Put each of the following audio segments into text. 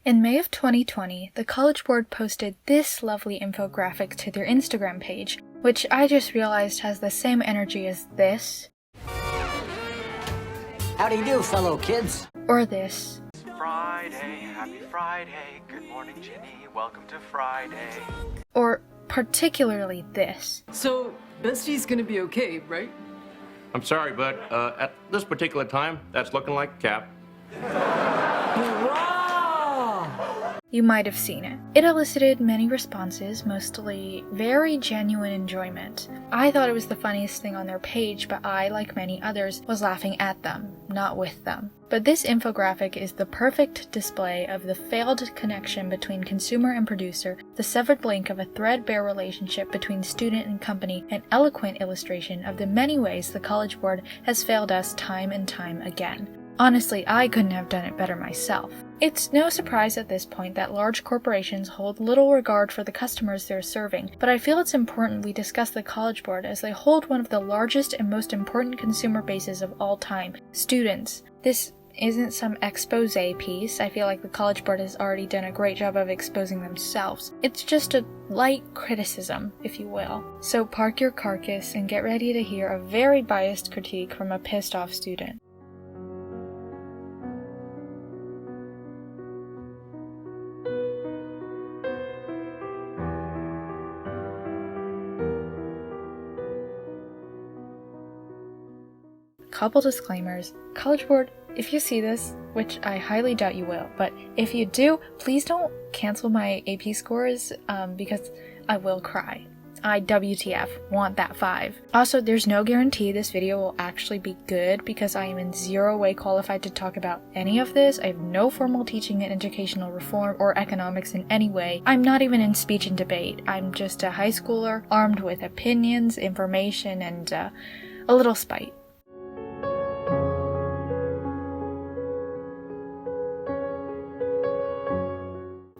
In May of 2020, the College Board posted this lovely infographic to their Instagram page, which I just realized has the same energy as this. How do you do, fellow kids? Or this. Friday, happy Friday, good morning Ginny, welcome to Friday. Or particularly this. So, Bestie's gonna be okay, right? I'm sorry, but at this particular time, that's looking like Cap. You might have seen it. It elicited many responses, mostly very genuine enjoyment. I thought it was the funniest thing on their page, but I, like many others, was laughing at them, not with them. But this infographic is the perfect display of the failed connection between consumer and producer, the severed link of a threadbare relationship between student and company, an eloquent illustration of the many ways the College Board has failed us time and time again. Honestly, I couldn't have done it better myself. It's no surprise at this point that large corporations hold little regard for the customers they're serving, but I feel it's important we discuss the College Board as they hold one of the largest and most important consumer bases of all time, students. This isn't some expose piece. I feel like the College Board has already done a great job of exposing themselves. It's just a light criticism, if you will. So park your carcass and get ready to hear a very biased critique from a pissed off student. Couple disclaimers. College Board, if you see this, which I highly doubt you will, but if you do, please don't cancel my AP scores, because I will cry. I WTF want that 5. Also, there's no guarantee this video will actually be good because I am in zero way qualified to talk about any of this. I have no formal teaching in educational reform or economics in any way. I'm not even in speech and debate. I'm just a high schooler armed with opinions, information, and a little spite.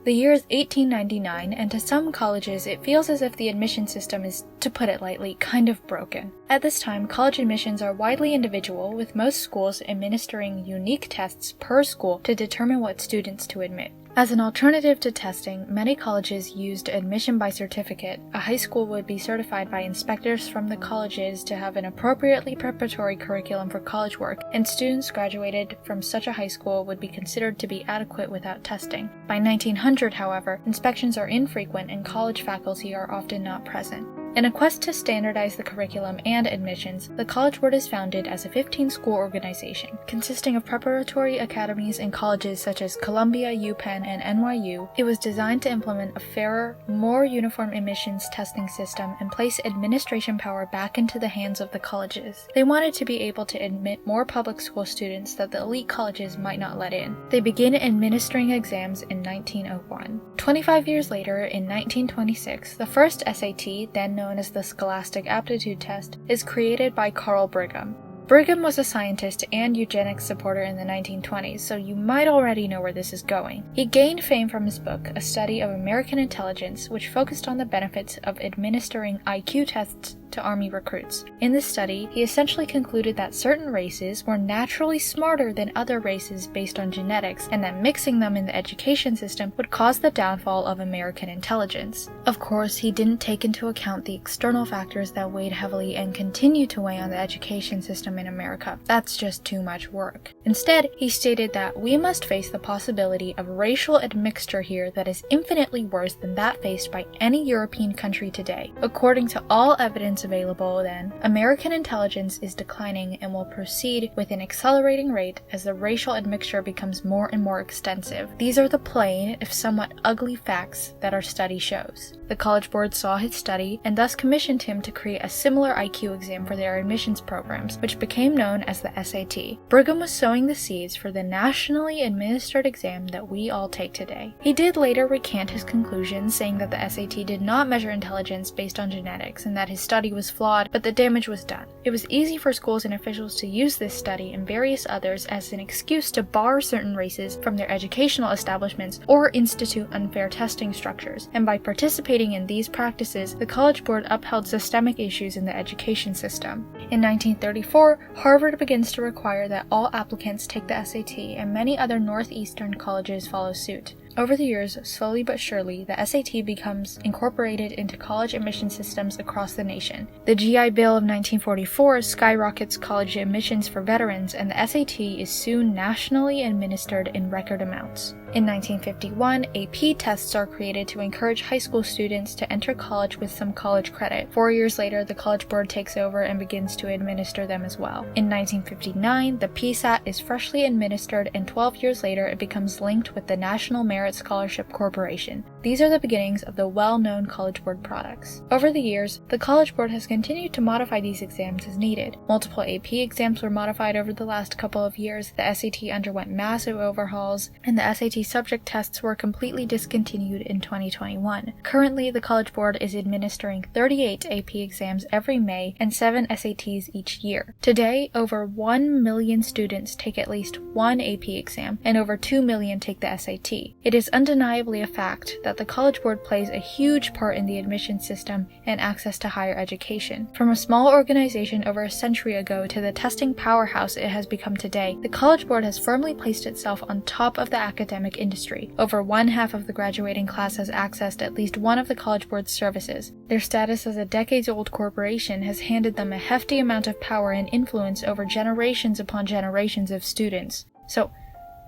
The year is 1899, and to some colleges it feels as if the admission system is, to put it lightly, kind of broken. At this time, college admissions are widely individual, with most schools administering unique tests per school to determine what students to admit. As an alternative to testing, many colleges used admission by certificate. A high school would be certified by inspectors from the colleges to have an appropriately preparatory curriculum for college work, and students graduated from such a high school would be considered to be adequate without testing. By 1900, however, inspections are infrequent and college faculty are often not present. In a quest to standardize the curriculum and admissions, the College Board is founded as a 15-school organization, consisting of preparatory academies and colleges such as Columbia, UPenn, and NYU. It was designed to implement a fairer, more uniform admissions testing system and place administration power back into the hands of the colleges. They wanted to be able to admit more public school students that the elite colleges might not let in. They began administering exams in 1901. 25 years later, in 1926, the first SAT, then known as the Scholastic Aptitude Test, is created by Carl Brigham. Brigham was a scientist and eugenics supporter in the 1920s, so you might already know where this is going. He gained fame from his book, A Study of American Intelligence, which focused on the benefits of administering IQ tests to Army recruits. In this study, he essentially concluded that certain races were naturally smarter than other races based on genetics, and that mixing them in the education system would cause the downfall of American intelligence. Of course, he didn't take into account the external factors that weighed heavily and continue to weigh on the education system in America. That's just too much work. Instead, he stated that we must face the possibility of racial admixture here that is infinitely worse than that faced by any European country today. According to all evidence available then, American intelligence is declining and will proceed with an accelerating rate as the racial admixture becomes more and more extensive. These are the plain, if somewhat ugly facts that our study shows. The College Board saw his study and thus commissioned him to create a similar IQ exam for their admissions programs, which became known as the SAT. Brigham was sowing the seeds for the nationally administered exam that we all take today. He did later recant his conclusions, saying that the SAT did not measure intelligence based on genetics and that his study was flawed, but the damage was done. It was easy for schools and officials to use this study and various others as an excuse to bar certain races from their educational establishments or institute unfair testing structures, and by participating in these practices, the College Board upheld systemic issues in the education system. In 1934, Harvard begins to require that all applicants take the SAT, and many other northeastern colleges follow suit. Over the years, slowly but surely, the SAT becomes incorporated into college admission systems across the nation. The GI Bill of 1944 skyrockets college admissions for veterans, and the SAT is soon nationally administered in record amounts. In 1951, AP tests are created to encourage high school students to enter college with some college credit. 4 years later, the College Board takes over and begins to administer them as well. In 1959, the PSAT is freshly administered, and 12 years later it becomes linked with the National Merit Scholarship Corporation. These are the beginnings of the well-known College Board products. Over the years, the College Board has continued to modify these exams as needed. Multiple AP exams were modified over the last couple of years, the SAT underwent massive overhauls, and the SAT subject tests were completely discontinued in 2021. Currently, the College Board is administering 38 AP exams every May and 7 SATs each year. Today, over 1 million students take at least one AP exam, and over 2 million take the SAT. It is undeniably a fact that the College Board plays a huge part in the admission system and access to higher education. From a small organization over a century ago to the testing powerhouse it has become today, the College Board has firmly placed itself on top of the academic industry. Over 1/2 of the graduating class has accessed at least one of the College Board's services. Their status as a decades-old corporation has handed them a hefty amount of power and influence over generations upon generations of students. So,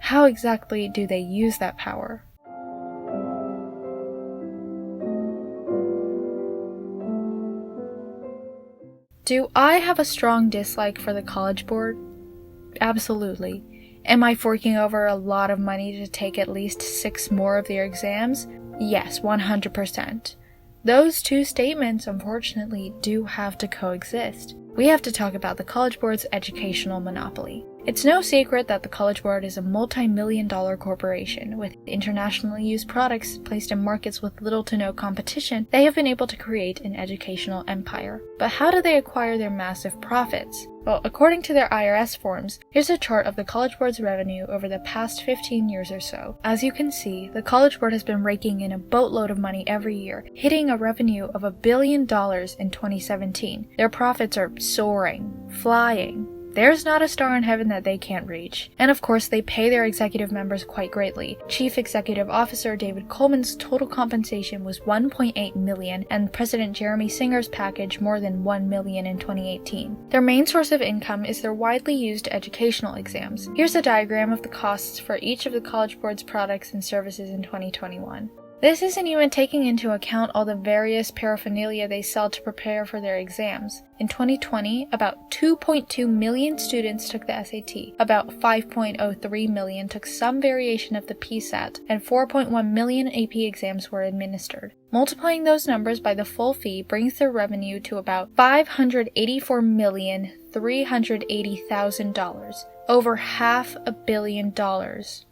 how exactly do they use that power? Do I have a strong dislike for the College Board? Absolutely. Am I forking over a lot of money to take at least 6 more of their exams? Yes, 100%. Those two statements, unfortunately, do have to coexist. We have to talk about the College Board's educational monopoly. It's no secret that the College Board is a multi-million-dollar corporation. With internationally used products placed in markets with little to no competition, they have been able to create an educational empire. But how do they acquire their massive profits? Well, according to their IRS forms, here's a chart of the College Board's revenue over the past 15 years or so. As you can see, the College Board has been raking in a boatload of money every year, hitting a revenue of $1 billion in 2017. Their profits are soaring, flying. There's not a star in heaven that they can't reach. And of course, they pay their executive members quite greatly. Chief Executive Officer David Coleman's total compensation was $1.8 million, and President Jeremy Singer's package more than $1 million in 2018. Their main source of income is their widely used educational exams. Here's a diagram of the costs for each of the College Board's products and services in 2021. This isn't even taking into account all the various paraphernalia they sell to prepare for their exams. In 2020, about 2.2 million students took the SAT, about 5.03 million took some variation of the PSAT, and 4.1 million AP exams were administered. Multiplying those numbers by the full fee brings their revenue to about $584,380,000. Over $500 million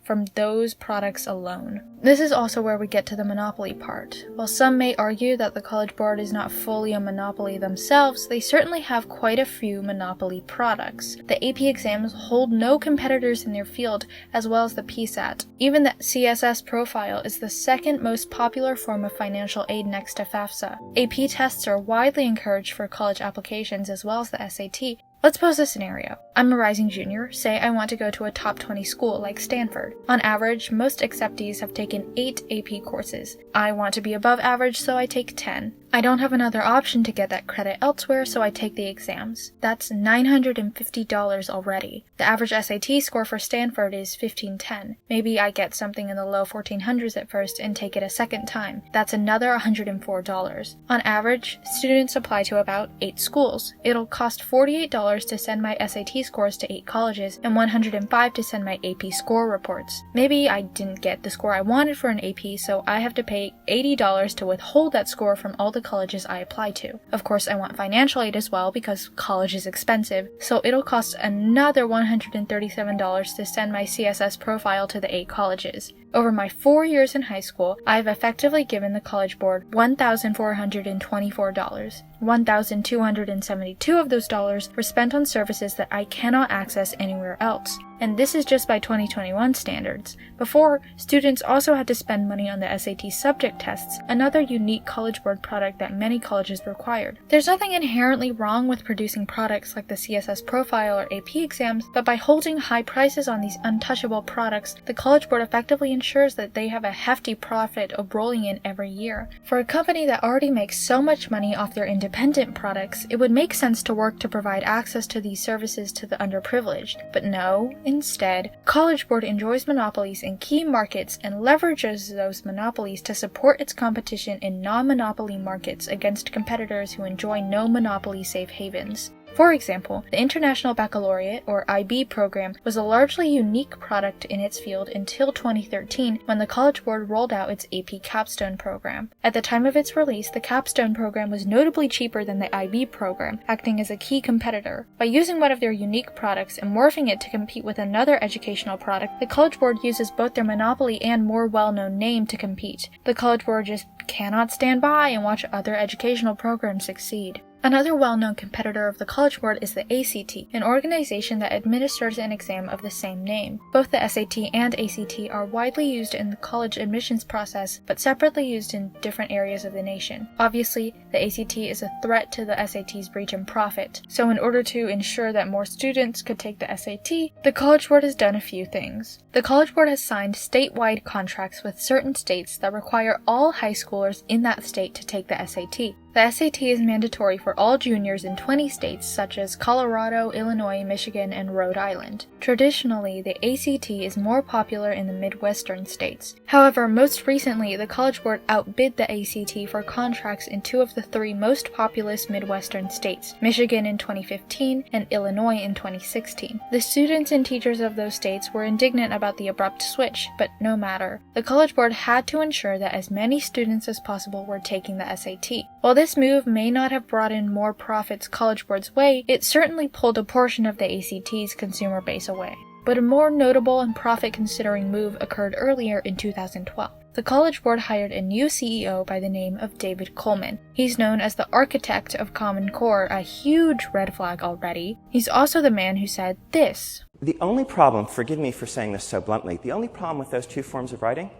from those products alone. This is also where we get to the monopoly part. While some may argue that the College Board is not fully a monopoly themselves, they certainly have quite a few monopoly products. The AP exams hold no competitors in their field, as well as the PSAT. Even the CSS profile is the second most popular form of financial aid next to FAFSA. AP tests are widely encouraged for college applications as well as the SAT. Let's pose a scenario. I'm a rising junior. Say I want to go to a top 20 school like Stanford. On average, most acceptees have taken 8 AP courses. I want to be above average, so I take 10. I don't have another option to get that credit elsewhere, so I take the exams. That's $950 already. The average SAT score for Stanford is 1510. Maybe I get something in the low 1400s at first and take it a second time. That's another $104. On average, students apply to about 8 schools. It'll cost $48 to send my SAT scores to 8 colleges and $105 to send my AP score reports. Maybe I didn't get the score I wanted for an AP, so I have to pay $80 to withhold that score from all the colleges I apply to. Of course, I want financial aid as well because college is expensive, so it'll cost another $137 to send my CSS profile to the 8 colleges. Over my 4 years in high school, I've effectively given the College Board $1,424. $1,272 of those dollars were spent on services that I cannot access anywhere else. And this is just by 2021 standards. Before, students also had to spend money on the SAT subject tests, another unique College Board product that many colleges required. There's nothing inherently wrong with producing products like the CSS profile or AP exams, but by holding high prices on these untouchable products, the College Board effectively ensures ensures that they have a hefty profit rolling in every year. For a company that already makes so much money off their independent products, it would make sense to work to provide access to these services to the underprivileged. But no, instead, College Board enjoys monopolies in key markets and leverages those monopolies to support its competition in non-monopoly markets against competitors who enjoy no monopoly safe havens. For example, the International Baccalaureate, or IB program, was a largely unique product in its field until 2013 when the College Board rolled out its AP Capstone program. At the time of its release, the Capstone program was notably cheaper than the IB program, acting as a key competitor. By using one of their unique products and morphing it to compete with another educational product, the College Board uses both their monopoly and more well-known name to compete. The College Board just cannot stand by and watch other educational programs succeed. Another well-known competitor of the College Board is the ACT, an organization that administers an exam of the same name. Both the SAT and ACT are widely used in the college admissions process, but separately used in different areas of the nation. Obviously, the ACT is a threat to the SAT's reach and profit, so in order to ensure that more students could take the SAT, the College Board has done a few things. The College Board has signed statewide contracts with certain states that require all high schoolers in that state to take the SAT. The SAT is mandatory for all juniors in 20 states such as Colorado, Illinois, Michigan, and Rhode Island. Traditionally, the ACT is more popular in the Midwestern states. However, most recently, the College Board outbid the ACT for contracts in 2 of the 3 most populous Midwestern states, Michigan in 2015 and Illinois in 2016. The students and teachers of those states were indignant about the abrupt switch, but no matter. The College Board had to ensure that as many students as possible were taking the SAT. While this move may not have brought in more profits College Board's way, it certainly pulled a portion of the ACT's consumer base away. But a more notable and profit-considering move occurred earlier in 2012. The College Board hired a new CEO by the name of David Coleman. He's known as the architect of Common Core, a huge red flag already. He's also the man who said this. The only problem, forgive me for saying this so bluntly, the only problem with those 2 forms of writing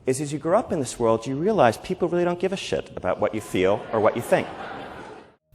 is as you grow up in this world, you realize people really don't give a shit about what you feel or what you think.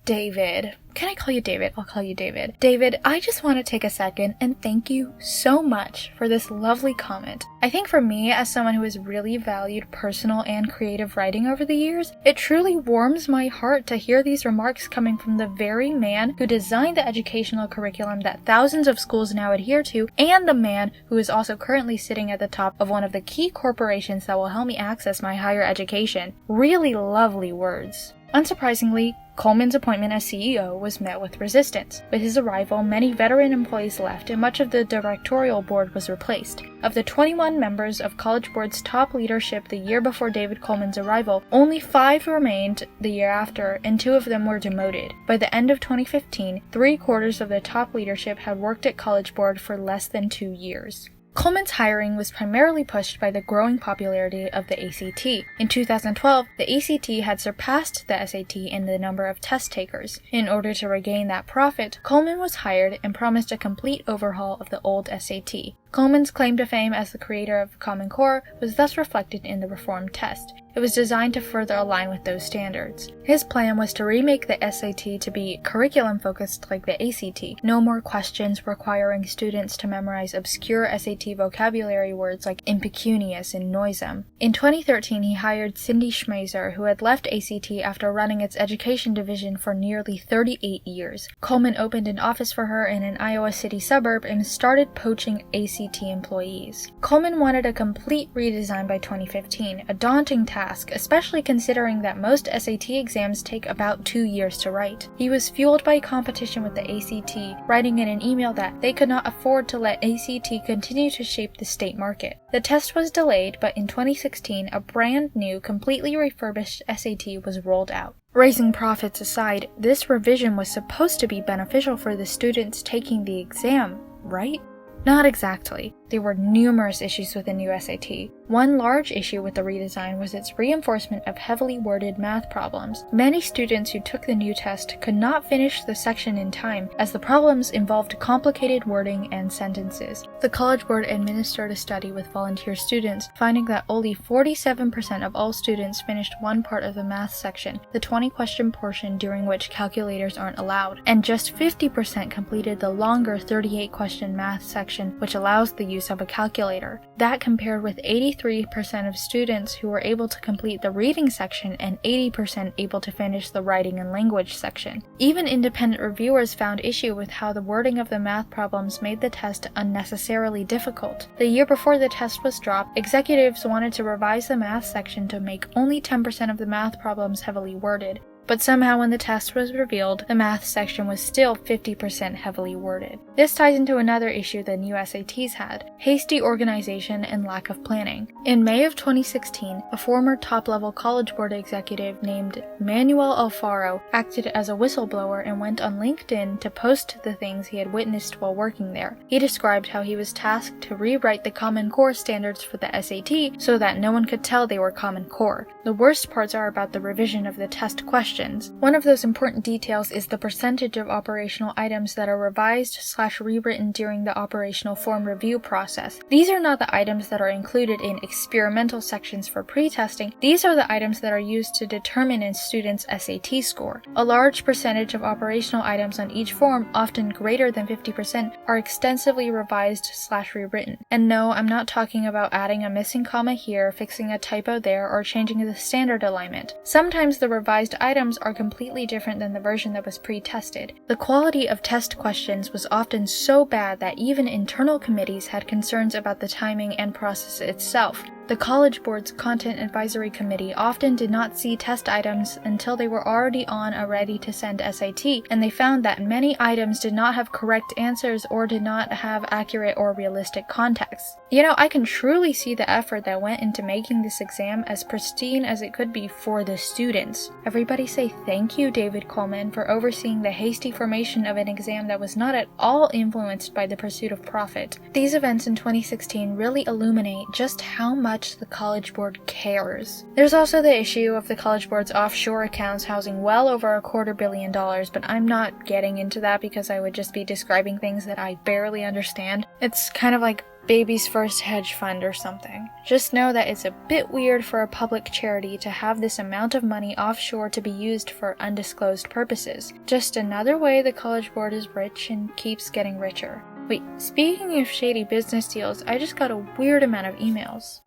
David. Can I call you David? I'll call you David. David, I just want to take a second and thank you so much for this lovely comment. I think for me, as someone who has really valued personal and creative writing over the years, it truly warms my heart to hear these remarks coming from the very man who designed the educational curriculum that thousands of schools now adhere to, and the man who is also currently sitting at the top of one of the key corporations that will help me access my higher education. Really lovely words. Unsurprisingly, Coleman's appointment as CEO was met with resistance. With his arrival, many veteran employees left and much of the directorial board was replaced. Of the 21 members of College Board's top leadership the year before David Coleman's arrival, only 5 remained the year after, and 2 of them were demoted. By the end of 2015, 3/4 of the top leadership had worked at College Board for less than 2 years. Coleman's hiring was primarily pushed by the growing popularity of the ACT. In 2012, the ACT had surpassed the SAT in the number of test takers. In order to regain that profit, Coleman was hired and promised a complete overhaul of the old SAT. Coleman's claim to fame as the creator of Common Core was thus reflected in the reformed test. It was designed to further align with those standards. His plan was to remake the SAT to be curriculum-focused like the ACT. No more questions requiring students to memorize obscure SAT vocabulary words like impecunious and noisome. In 2013, he hired Cindy Schmazer, who had left ACT after running its education division for nearly 38 years. Coleman opened an office for her in an Iowa City suburb and started poaching ACT employees. Coleman wanted a complete redesign by 2015, a daunting task, especially considering that most SAT exams take about 2 years to write. He was fueled by competition with the ACT, writing in an email that they could not afford to let ACT continue to shape the state market. The test was delayed, but in 2016, a brand new, completely refurbished SAT was rolled out. Raising profits aside, this revision was supposed to be beneficial for the students taking the exam, right? Not exactly. There were numerous issues with the new SAT. One large issue with the redesign was its reinforcement of heavily worded math problems. Many students who took the new test could not finish the section in time, as the problems involved complicated wording and sentences. The College Board administered a study with volunteer students, finding that only 47% of all students finished one part of the math section, the 20-question portion during which calculators aren't allowed, and just 50% completed the longer 38-question math section, which allows the use use of a calculator. That compared with 83% of students who were able to complete the reading section and 80% able to finish the writing and language section. Even independent reviewers found issue with how the wording of the math problems made the test unnecessarily difficult. The year before the test was dropped, executives wanted to revise the math section to make only 10% of the math problems heavily worded. But somehow when the test was revealed, the math section was still 50% heavily worded. This ties into another issue the new SATs had: hasty organization and lack of planning. In May of 2016, a former top-level College Board executive named Manuel Alfaro acted as a whistleblower and went on LinkedIn to post the things he had witnessed while working there. He described how he was tasked to rewrite the Common Core standards for the SAT so that no one could tell they were Common Core. The worst parts are about the revision of the test questions. One of those important details is the percentage of operational items that are revised/rewritten during the operational form review process. These are not the items that are included in experimental sections for pre-testing. These are the items that are used to determine a student's SAT score. A large percentage of operational items on each form, often greater than 50%, are extensively revised/rewritten. And no, I'm not talking about adding a missing comma here, fixing a typo there, or changing the standard alignment. Sometimes the revised items are completely different than the version that was pre-tested. The quality of test questions was often so bad that even internal committees had concerns about the timing and process itself. The College Board's Content Advisory Committee often did not see test items until they were already on a ready-to-send SAT, and they found that many items did not have correct answers or did not have accurate or realistic context. I can truly see the effort that went into making this exam as pristine as it could be for the students. Everybody say thank you, David Coleman, for overseeing the hasty formation of an exam that was not at all influenced by the pursuit of profit. These events in 2016 really illuminate just how much the College Board cares. There's also the issue of the College Board's offshore accounts housing well over $250 million, but I'm not getting into that because I would just be describing things that I barely understand. It's kind of like baby's first hedge fund or something. Just know that it's a bit weird for a public charity to have this amount of money offshore to be used for undisclosed purposes. Just another way the College Board is rich and keeps getting richer. Wait, speaking of shady business deals, I just got a weird amount of emails.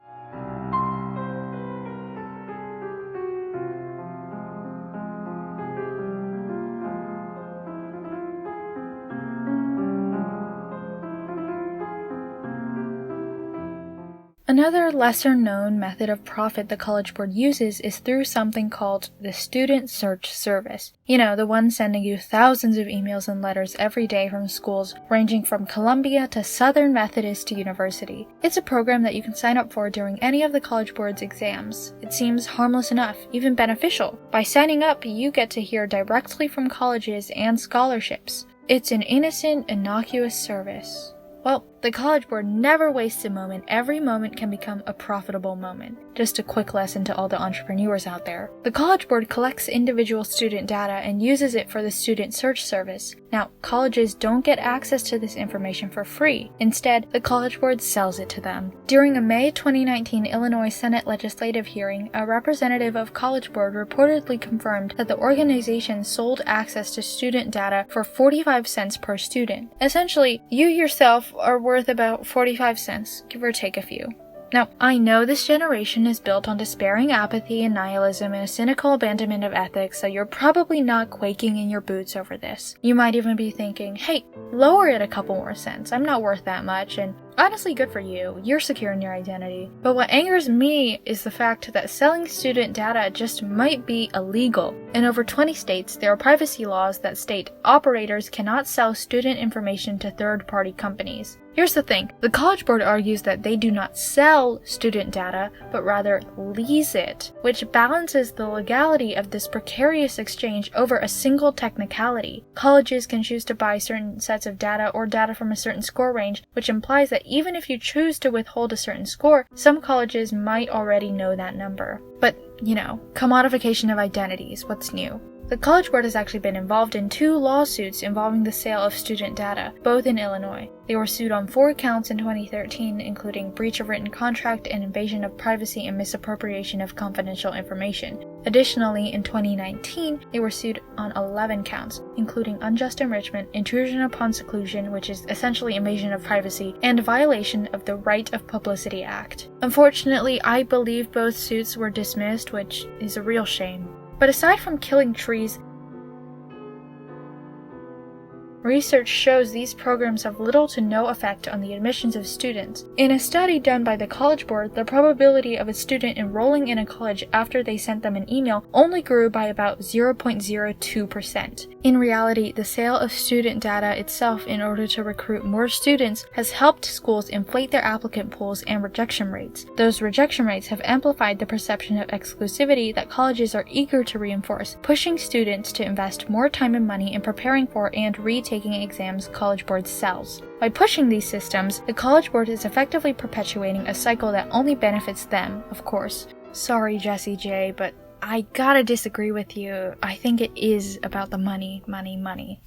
Another lesser-known method of profit the College Board uses is through something called the Student Search Service. The one sending you thousands of emails and letters every day from schools ranging from Columbia to Southern Methodist University. It's a program that you can sign up for during any of the College Board's exams. It seems harmless enough, even beneficial. By signing up, you get to hear directly from colleges and scholarships. It's an innocent, innocuous service. Well, the College Board never wastes a moment. Every moment can become a profitable moment. Just a quick lesson to all the entrepreneurs out there. The College Board collects individual student data and uses it for the Student Search Service. Now, colleges don't get access to this information for free. Instead, the College Board sells it to them. During a May 2019 Illinois Senate legislative hearing, a representative of College Board reportedly confirmed that the organization sold access to student data for 45 cents per student. Essentially, you yourself are worth about 45 cents, give or take a few. Now, I know this generation is built on despairing apathy and nihilism and a cynical abandonment of ethics, so you're probably not quaking in your boots over this. You might even be thinking, hey, lower it a couple more cents, I'm not worth that much, and honestly, good for you. You're secure in your identity. But what angers me is the fact that selling student data just might be illegal. In over 20 states, there are privacy laws that state operators cannot sell student information to third-party companies. Here's the thing. The College Board argues that they do not sell student data, but rather lease it, which balances the legality of this precarious exchange over a single technicality. Colleges can choose to buy certain sets of data or data from a certain score range, which implies that even if you choose to withhold a certain score, some colleges might already know that number. But, commodification of identities, what's new? The College Board has actually been involved in 2 lawsuits involving the sale of student data, both in Illinois. They were sued on 4 counts in 2013, including breach of written contract and invasion of privacy and misappropriation of confidential information. Additionally, in 2019, they were sued on 11 counts, including unjust enrichment, intrusion upon seclusion, which is essentially invasion of privacy, and violation of the Right of Publicity Act. Unfortunately, I believe both suits were dismissed, which is a real shame. But aside from killing trees, research shows these programs have little to no effect on the admissions of students. In a study done by the College Board, the probability of a student enrolling in a college after they sent them an email only grew by about 0.02%. In reality, the sale of student data itself in order to recruit more students has helped schools inflate their applicant pools and rejection rates. Those rejection rates have amplified the perception of exclusivity that colleges are eager to reinforce, pushing students to invest more time and money in preparing for and retaking exams College Board sells. By pushing these systems, the College Board is effectively perpetuating a cycle that only benefits them, of course. Sorry, Jessie J, but I gotta disagree with you. I think it is about the money, money, money.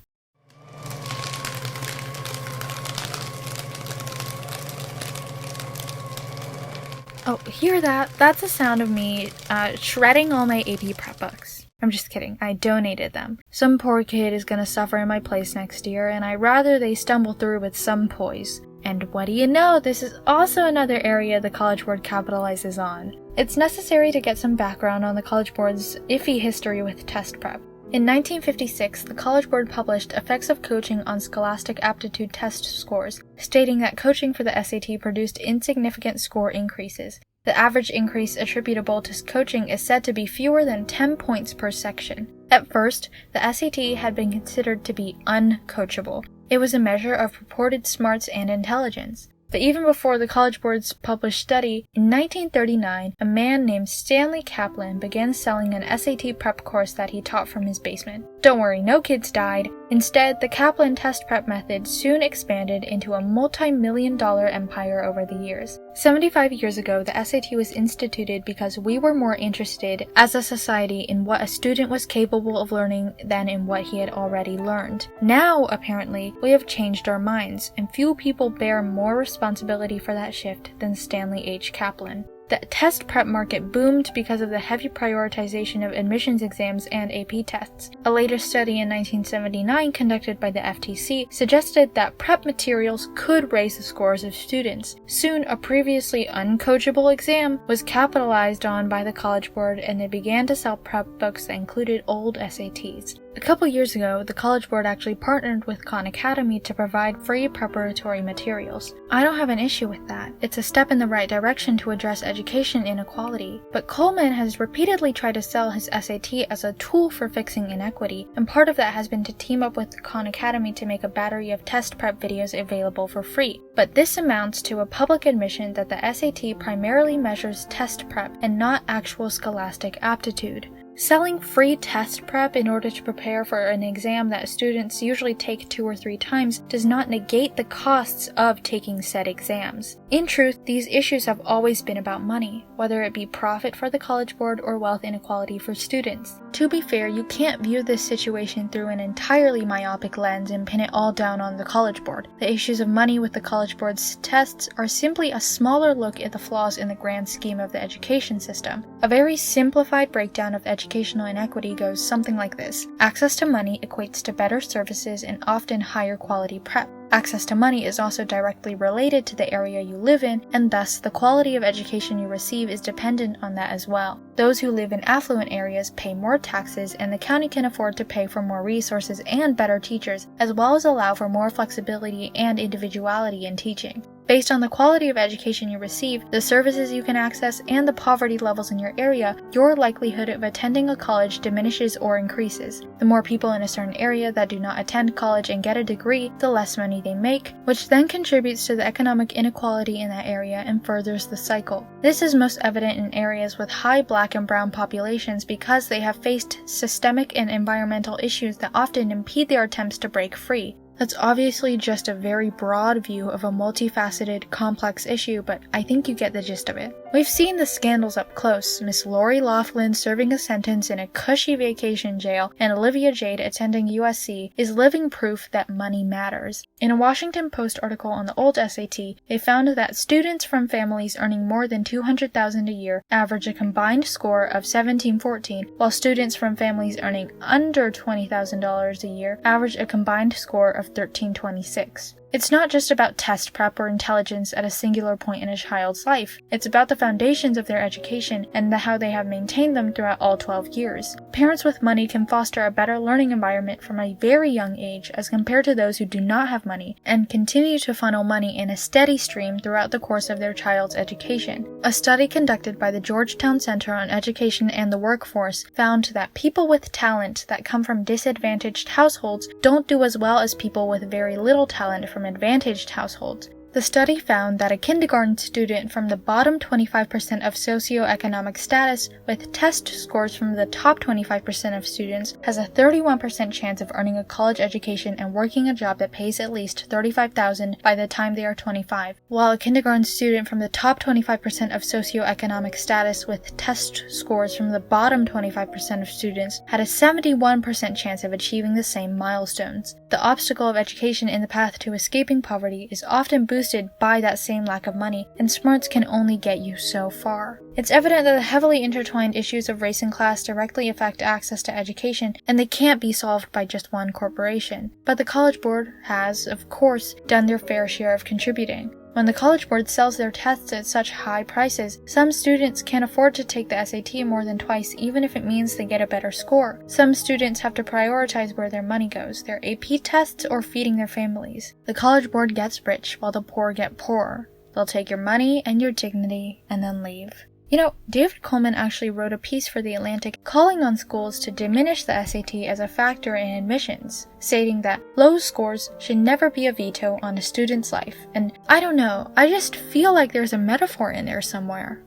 Oh, hear that? That's the sound of me shredding all my AP prep books. I'm just kidding, I donated them. Some poor kid is gonna suffer in my place next year, and I'd rather they stumble through with some poise. And what do you know, this is also another area the College Board capitalizes on. It's necessary to get some background on the College Board's iffy history with test prep. In 1956, the College Board published Effects of Coaching on Scholastic Aptitude Test Scores, stating that coaching for the SAT produced insignificant score increases. The average increase attributable to coaching is said to be fewer than 10 points per section. At first, the SAT had been considered to be uncoachable. It was a measure of purported smarts and intelligence. But even before the College Board's published study, in 1939, a man named Stanley Kaplan began selling an SAT prep course that he taught from his basement. Don't worry, no kids died. Instead, the Kaplan test prep method soon expanded into a multi-million-dollar empire over the years. 75 years ago, the SAT was instituted because we were more interested as a society in what a student was capable of learning than in what he had already learned. Now, apparently, we have changed our minds, and few people bear more responsibility for that shift than Stanley H. Kaplan. The test prep market boomed because of the heavy prioritization of admissions exams and AP tests. A later study in 1979 conducted by the FTC suggested that prep materials could raise the scores of students. Soon, a previously uncoachable exam was capitalized on by the College Board, and they began to sell prep books that included old SATs. A couple years ago, the College Board actually partnered with Khan Academy to provide free preparatory materials. I don't have an issue with that. It's a step in the right direction to address education inequality. But Coleman has repeatedly tried to sell his SAT as a tool for fixing inequity, and part of that has been to team up with Khan Academy to make a battery of test prep videos available for free. But this amounts to a public admission that the SAT primarily measures test prep and not actual scholastic aptitude. Selling free test prep in order to prepare for an exam that students usually take 2 or 3 times does not negate the costs of taking said exams. In truth, these issues have always been about money, whether it be profit for the College Board or wealth inequality for students. To be fair, you can't view this situation through an entirely myopic lens and pin it all down on the College Board. The issues of money with the College Board's tests are simply a smaller look at the flaws in the grand scheme of the education system. A very simplified breakdown of educational inequity goes something like this. Access to money equates to better services and often higher quality prep. Access to money is also directly related to the area you live in, and thus the quality of education you receive is dependent on that as well. Those who live in affluent areas pay more taxes, and the county can afford to pay for more resources and better teachers, as well as allow for more flexibility and individuality in teaching. Based on the quality of education you receive, the services you can access, and the poverty levels in your area, your likelihood of attending a college diminishes or increases. The more people in a certain area that do not attend college and get a degree, the less money they make, which then contributes to the economic inequality in that area and furthers the cycle. This is most evident in areas with high black and brown populations because they have faced systemic and environmental issues that often impede their attempts to break free. That's obviously just a very broad view of a multifaceted, complex issue, but I think you get the gist of it. We've seen the scandals up close, Miss Lori Loughlin serving a sentence in a cushy vacation jail, and Olivia Jade attending USC is living proof that money matters. In a Washington Post article on the old SAT, they found that students from families earning more than $200,000 a year average a combined score of 1714, while students from families earning under $20,000 a year average a combined score of 1326. It's not just about test prep or intelligence at a singular point in a child's life. It's about the foundations of their education and how they have maintained them throughout all 12 years. Parents with money can foster a better learning environment from a very young age as compared to those who do not have money, and continue to funnel money in a steady stream throughout the course of their child's education. A study conducted by the Georgetown Center on Education and the Workforce found that people with talent that come from disadvantaged households don't do as well as people with very little talent from advantaged households. The study found that a kindergarten student from the bottom 25% of socioeconomic status with test scores from the top 25% of students has a 31% chance of earning a college education and working a job that pays at least $35,000 by the time they are 25, while a kindergarten student from the top 25% of socioeconomic status with test scores from the bottom 25% of students had a 71% chance of achieving the same milestones. The obstacle of education in the path to escaping poverty is often boosted by that same lack of money, and smarts can only get you so far. It's evident that the heavily intertwined issues of race and class directly affect access to education, and they can't be solved by just one corporation. But the College Board has, of course, done their fair share of contributing. When the College Board sells their tests at such high prices, some students can't afford to take the SAT more than twice, even if it means they get a better score. Some students have to prioritize where their money goes, their AP tests or feeding their families. The College Board gets rich while the poor get poorer. They'll take your money and your dignity and then leave. You know, David Coleman actually wrote a piece for The Atlantic calling on schools to diminish the SAT as a factor in admissions, stating that low scores should never be a veto on a student's life. And I don't know, I just feel like there's a metaphor in there somewhere.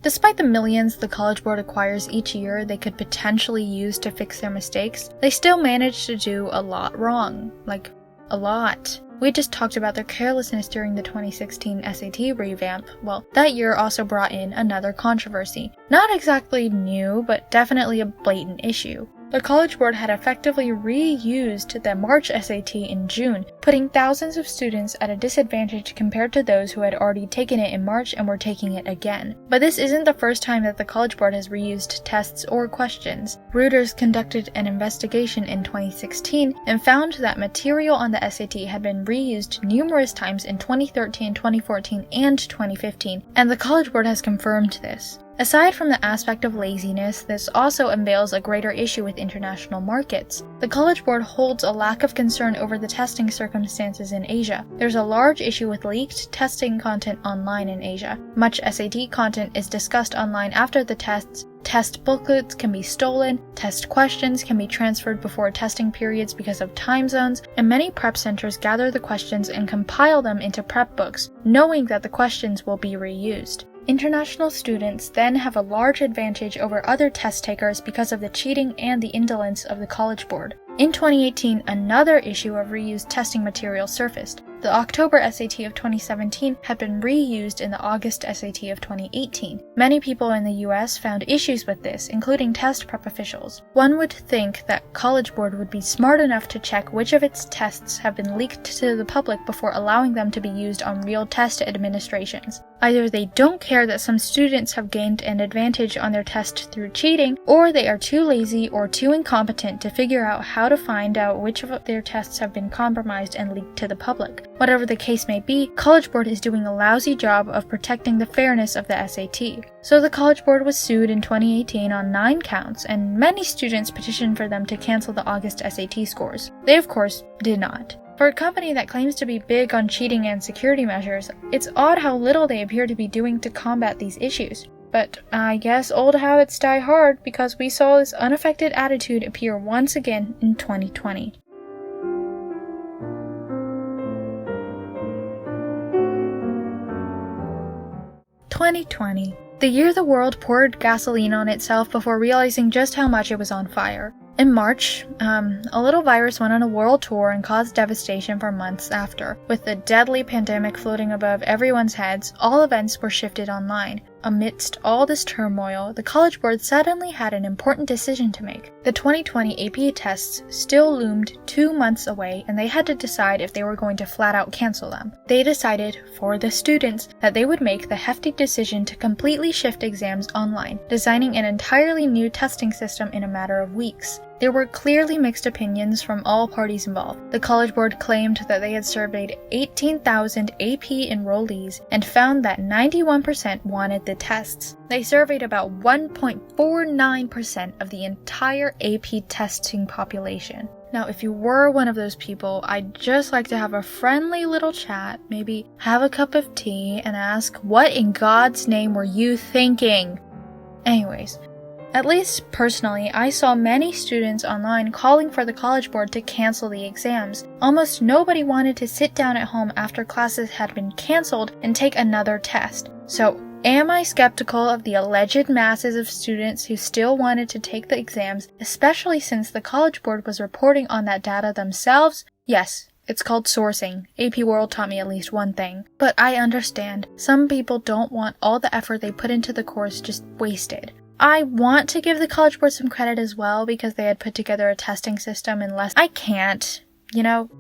Despite the millions the College Board acquires each year they could potentially use to fix their mistakes, they still manage to do a lot wrong. Like, a lot. We just talked about their carelessness during the 2016 SAT revamp. Well, that year also brought in another controversy. Not exactly new, but definitely a blatant issue. The College Board had effectively reused the March SAT in June, putting thousands of students at a disadvantage compared to those who had already taken it in March and were taking it again. But this isn't the first time that the College Board has reused tests or questions. Reuters conducted an investigation in 2016 and found that material on the SAT had been reused numerous times in 2013, 2014, and 2015, and the College Board has confirmed this. Aside from the aspect of laziness, this also unveils a greater issue with international markets. The College Board holds a lack of concern over the testing circumstances in Asia. There's a large issue with leaked testing content online in Asia. Much SAT content is discussed online after the tests. Test booklets can be stolen, test questions can be transferred before testing periods because of time zones, and many prep centers gather the questions and compile them into prep books, knowing that the questions will be reused. International students then have a large advantage over other test takers because of the cheating and the indolence of the College Board. In 2018, another issue of reused testing material surfaced. The October SAT of 2017 had been reused in the August SAT of 2018. Many people in the US found issues with this, including test prep officials. One would think that College Board would be smart enough to check which of its tests have been leaked to the public before allowing them to be used on real test administrations. Either they don't care that some students have gained an advantage on their test through cheating, or they are too lazy or too incompetent to figure out how to find out which of their tests have been compromised and leaked to the public. Whatever the case may be, College Board is doing a lousy job of protecting the fairness of the SAT. So the College Board was sued in 2018 on 9 counts, and many students petitioned for them to cancel the August SAT scores. They, of course, did not. For a company that claims to be big on cheating and security measures, it's odd how little they appear to be doing to combat these issues. But I guess old habits die hard, because we saw this unaffected attitude appear once again in 2020. The year the world poured gasoline on itself before realizing just how much it was on fire. In March, a little virus went on a world tour and caused devastation for months after. With the deadly pandemic floating above everyone's heads, all events were shifted online. Amidst all this turmoil, the College Board suddenly had an important decision to make. The 2020 AP tests still loomed 2 months away, and they had to decide if they were going to flat out cancel them. They decided, for the students, that they would make the hefty decision to completely shift exams online, designing an entirely new testing system in a matter of weeks. There were clearly mixed opinions from all parties involved. The College Board claimed that they had surveyed 18,000 AP enrollees and found that 91% wanted the tests. They surveyed about 1.49% of the entire AP testing population. Now, if you were one of those people, I'd just like to have a friendly little chat, maybe have a cup of tea, and ask, what in God's name were you thinking? Anyways, at least personally, I saw many students online calling for the College Board to cancel the exams. Almost nobody wanted to sit down at home after classes had been canceled and take another test. So, am I skeptical of the alleged masses of students who still wanted to take the exams, especially since the College Board was reporting on that data themselves? Yes. It's called sourcing. AP World taught me at least one thing. But I understand. Some people don't want all the effort they put into the course just wasted. I want to give the College Board some credit as well because they had put together a testing system in less. I can't,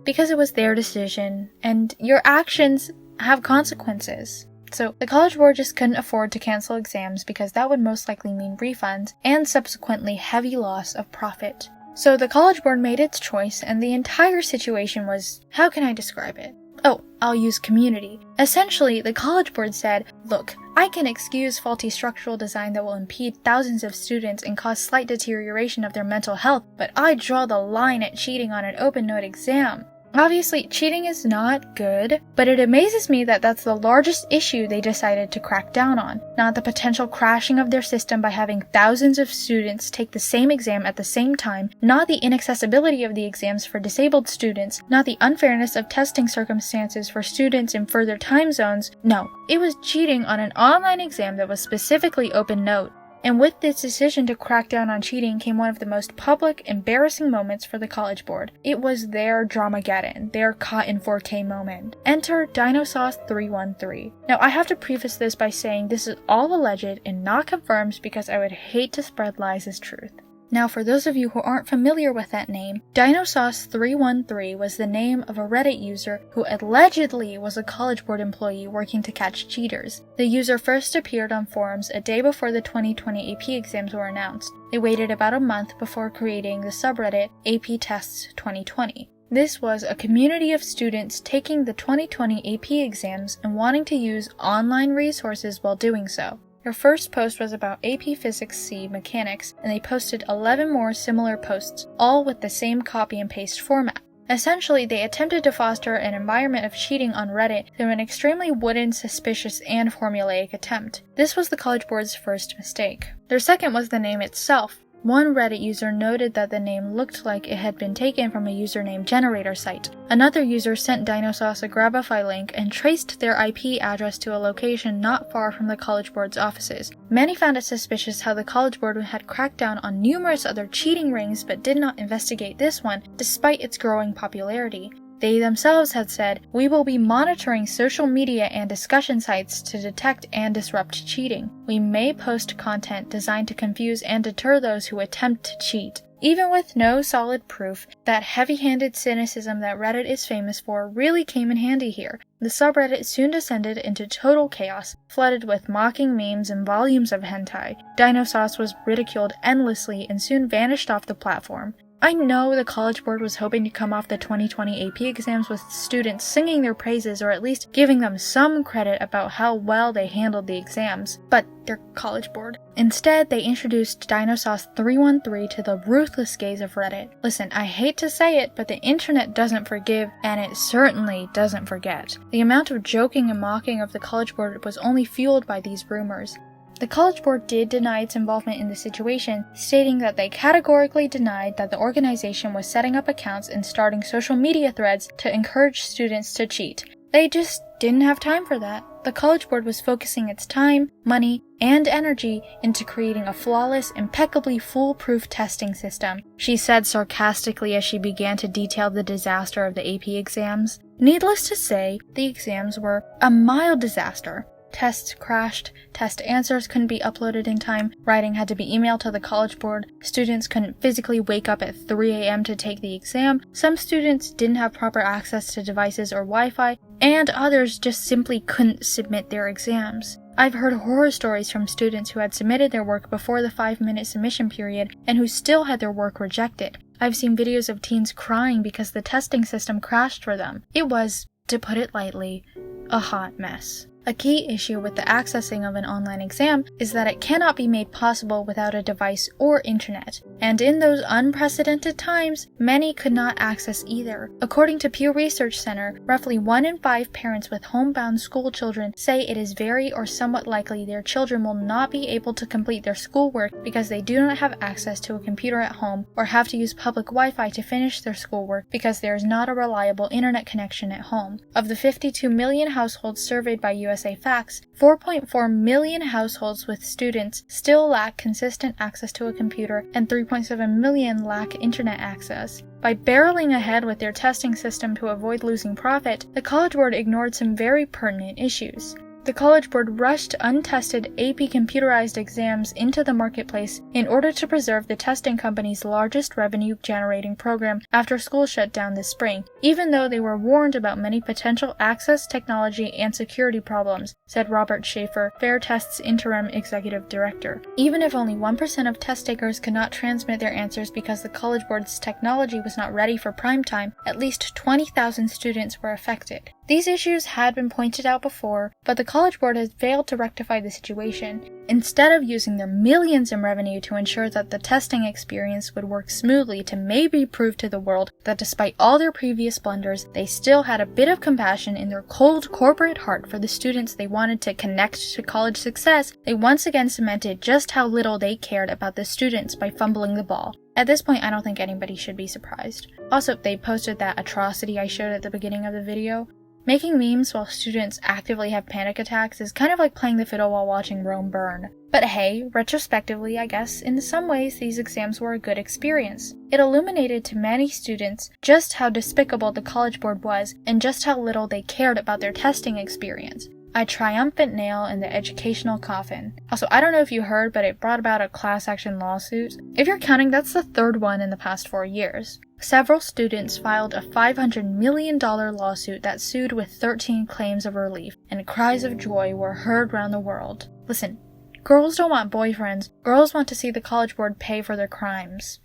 because it was their decision, and your actions have consequences. So the College Board just couldn't afford to cancel exams because that would most likely mean refunds and subsequently heavy loss of profit. So the College Board made its choice, and the entire situation was, how can I describe it? Oh, I'll use community. Essentially, the College Board said, look, I can excuse faulty structural design that will impede thousands of students and cause slight deterioration of their mental health, but I draw the line at cheating on an open note exam. Obviously, cheating is not good, but it amazes me that that's the largest issue they decided to crack down on, not the potential crashing of their system by having thousands of students take the same exam at the same time, not the inaccessibility of the exams for disabled students, not the unfairness of testing circumstances for students in further time zones. No, it was cheating on an online exam that was specifically open note. And with this decision to crack down on cheating came one of the most public, embarrassing moments for the College Board. It was their Dramageddon, their caught in 4K moment. Enter Dinosauce313. Now, I have to preface this by saying this is all alleged and not confirmed because I would hate to spread lies as truth. Now, for those of you who aren't familiar with that name, Dinosauce313 was the name of a Reddit user who allegedly was a College Board employee working to catch cheaters. The user first appeared on forums a day before the 2020 AP exams were announced. They waited about a month before creating the subreddit AP Tests 2020. This was a community of students taking the 2020 AP exams and wanting to use online resources while doing so. Their first post was about AP Physics C mechanics, and they posted 11 more similar posts, all with the same copy and paste format. Essentially, they attempted to foster an environment of cheating on Reddit through an extremely wooden, suspicious, and formulaic attempt. This was the College Board's first mistake. Their second was the name itself. One Reddit user noted that the name looked like it had been taken from a username generator site. Another user sent Dinosauce a Grabify link and traced their IP address to a location not far from the College Board's offices. Many found it suspicious how the College Board had cracked down on numerous other cheating rings but did not investigate this one, despite its growing popularity. They themselves had said, "We will be monitoring social media and discussion sites to detect and disrupt cheating. We may post content designed to confuse and deter those who attempt to cheat." Even with no solid proof, that heavy-handed cynicism that Reddit is famous for really came in handy here. The subreddit soon descended into total chaos, flooded with mocking memes and volumes of hentai. Dinosauce was ridiculed endlessly and soon vanished off the platform. I know the College Board was hoping to come off the 2020 AP exams with students singing their praises or at least giving them some credit about how well they handled the exams, but they're College Board. Instead, they introduced Dinosauce313 to the ruthless gaze of Reddit. Listen, I hate to say it, but the internet doesn't forgive, and it certainly doesn't forget. The amount of joking and mocking of the College Board was only fueled by these rumors. The College Board did deny its involvement in the situation, stating that they categorically denied that the organization was setting up accounts and starting social media threads to encourage students to cheat. They just didn't have time for that. The College Board was focusing its time, money, and energy into creating a flawless, impeccably foolproof testing system, she said sarcastically as she began to detail the disaster of the AP exams. Needless to say, the exams were a mild disaster. Tests crashed, test answers couldn't be uploaded in time, writing had to be emailed to the College Board, students couldn't physically wake up at 3 a.m. to take the exam, some students didn't have proper access to devices or Wi-Fi, and others just simply couldn't submit their exams. I've heard horror stories from students who had submitted their work before the 5-minute submission period and who still had their work rejected. I've seen videos of teens crying because the testing system crashed for them. It was, to put it lightly, a hot mess. A key issue with the accessing of an online exam is that it cannot be made possible without a device or internet, and in those unprecedented times, many could not access either. According to Pew Research Center, roughly 1 in 5 parents with homebound school children say it is very or somewhat likely their children will not be able to complete their schoolwork because they do not have access to a computer at home or have to use public Wi-Fi to finish their schoolwork because there is not a reliable internet connection at home. Of the 52 million households surveyed by USA Facts, 4.4 million households with students still lack consistent access to a computer, and 3.7 million lack internet access. By barreling ahead with their testing system to avoid losing profit, the College Board ignored some very pertinent issues. The College Board rushed untested AP computerized exams into the marketplace in order to preserve the testing company's largest revenue-generating program after school shut down this spring, even though they were warned about many potential access, technology, and security problems, said Robert Schaefer, Fair Test's interim executive director. Even if only 1% of test takers could not transmit their answers because the College Board's technology was not ready for prime time, at least 20,000 students were affected. These issues had been pointed out before, but the College Board has failed to rectify the situation. Instead of using their millions in revenue to ensure that the testing experience would work smoothly to maybe prove to the world that despite all their previous blunders, they still had a bit of compassion in their cold corporate heart for the students they wanted to connect to college success, they once again cemented just how little they cared about the students by fumbling the ball. At this point, I don't think anybody should be surprised. Also, they posted that atrocity I showed at the beginning of the video. Making memes while students actively have panic attacks is kind of like playing the fiddle while watching Rome burn. But hey, retrospectively, I guess, in some ways these exams were a good experience. It illuminated to many students just how despicable the College Board was and just how little they cared about their testing experience. A triumphant nail in the educational coffin. Also, I don't know if you heard, but it brought about a class action lawsuit. If you're counting, that's the 3rd one in the past 4 years. Several students filed a $500 million lawsuit that sued with 13 claims of relief, and cries of joy were heard around the world. Listen, girls don't want boyfriends, girls want to see the College Board pay for their crimes.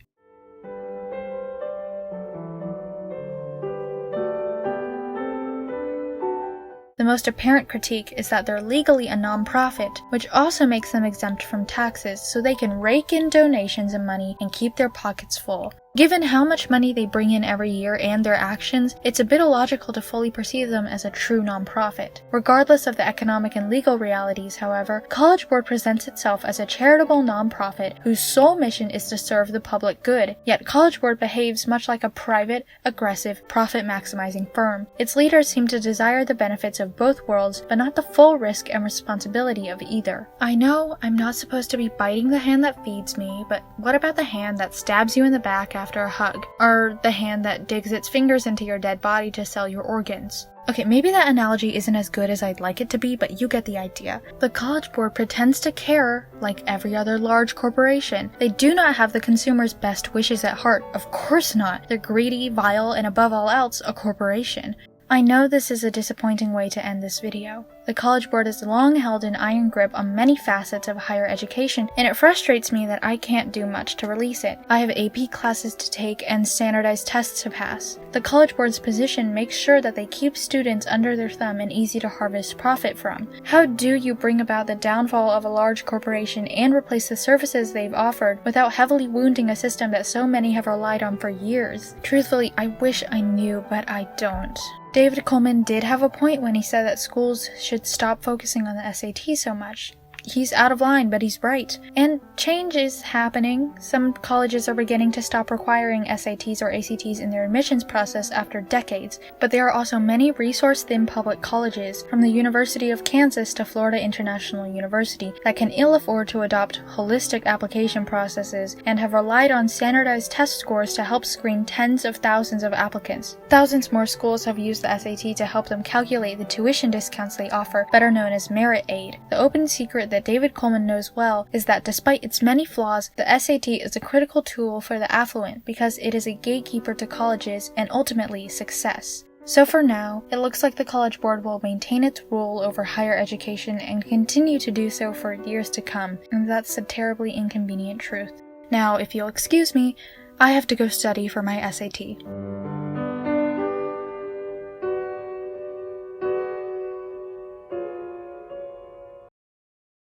The most apparent critique is that they're legally a non-profit, which also makes them exempt from taxes so they can rake in donations and money and keep their pockets full. Given how much money they bring in every year and their actions, it's a bit illogical to fully perceive them as a true non-profit. Regardless of the economic and legal realities, however, College Board presents itself as a charitable non-profit whose sole mission is to serve the public good, yet College Board behaves much like a private, aggressive, profit-maximizing firm. Its leaders seem to desire the benefits of both worlds, but not the full risk and responsibility of either. I know I'm not supposed to be biting the hand that feeds me, but what about the hand that stabs you in the back after a hug, or the hand that digs its fingers into your dead body to sell your organs? Okay, maybe that analogy isn't as good as I'd like it to be, but you get the idea. The College Board pretends to care like every other large corporation. They do not have the consumer's best wishes at heart. Of course not. They're greedy, vile, and above all else, a corporation. I know this is a disappointing way to end this video. The College Board has long held an iron grip on many facets of higher education, and it frustrates me that I can't do much to release it. I have AP classes to take and standardized tests to pass. The College Board's position makes sure that they keep students under their thumb and easy to harvest profit from. How do you bring about the downfall of a large corporation and replace the services they've offered without heavily wounding a system that so many have relied on for years? Truthfully, I wish I knew, but I don't. David Coleman did have a point when he said that schools should stop focusing on the SAT so much. he's out of line, but he's right. And change is happening. Some colleges are beginning to stop requiring SATs or ACTs in their admissions process after decades, but there are also many resource-thin public colleges, from the University of Kansas to Florida International University, that can ill afford to adopt holistic application processes and have relied on standardized test scores to help screen tens of thousands of applicants. Thousands more schools have used the SAT to help them calculate the tuition discounts they offer, better known as merit aid. The open secret that David Coleman knows well is that despite its many flaws, the SAT is a critical tool for the affluent because it is a gatekeeper to colleges and ultimately success. So for now, it looks like the College Board will maintain its rule over higher education and continue to do so for years to come, and that's a terribly inconvenient truth. Now, if you'll excuse me, I have to go study for my SAT.